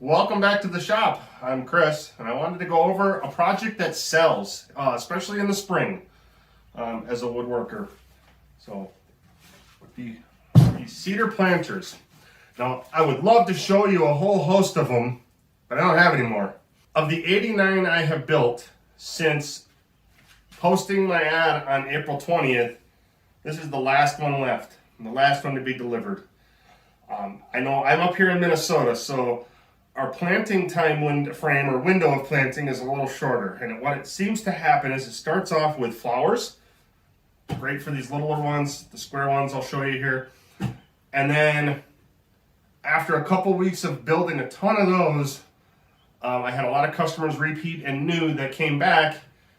Welcome back to the shop. I'm Chris, and I wanted to go over a project that sells, especially in the spring, as a woodworker. So, with these cedar planters. Now, I would love to show you a whole host of them, but I don't have any more. Of the 89 I have built since posting my ad on April 20th, this is the last one left, and the last one to be delivered. I know I'm up here in Minnesota, so our planting time window of planting is a little shorter. And what it seems to happen is it starts off with flowers. Great for these littler ones, the square ones I'll show you here. And then after a couple weeks of building a ton of those, I had a lot of customers repeat and new that came back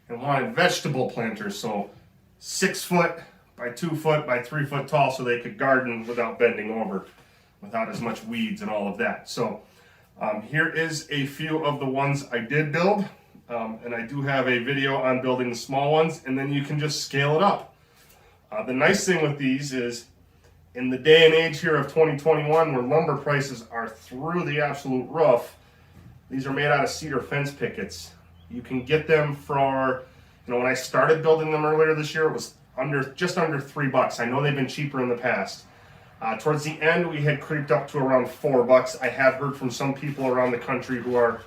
and wanted vegetable planters. So 6 foot by 2 foot by 3 foot tall so they could garden without bending over, without as much weeds and all of that. So here is a few of the ones I did build, and I do have a video on building the small ones, and then you can just scale it up. The nice thing with these is, in the day and age here of 2021 where lumber prices are through the absolute roof, these are made out of cedar fence pickets. You can get them for, when I started building them earlier this year, it was just under $3. I know they've been cheaper in the past. Towards the end, we had creeped up to around $4. I have heard from some people around the country who are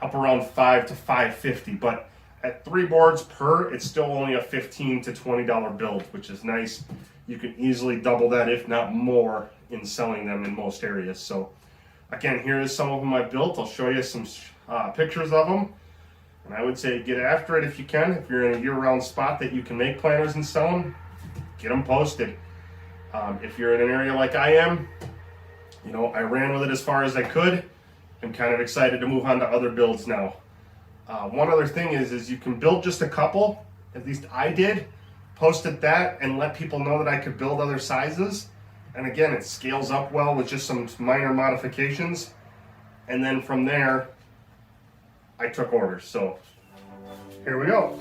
up around $5 to $5.50, but at 3 boards per, it's still only a $15 to $20 build, which is nice. You can easily double that, if not more, in selling them in most areas. So again, here is some of them I built. I'll show you some pictures of them. And I would say get after it if you can. If you're in a year-round spot that you can make planters and sell them, get them posted. If you're in an area like I am, I ran with it as far as I could. I'm kind of excited to move on to other builds now. One other thing is you can build just a couple, at least I did, posted that and let people know that I could build other sizes. And again, it scales up well with just some minor modifications. And then from there, I took orders. So here we go.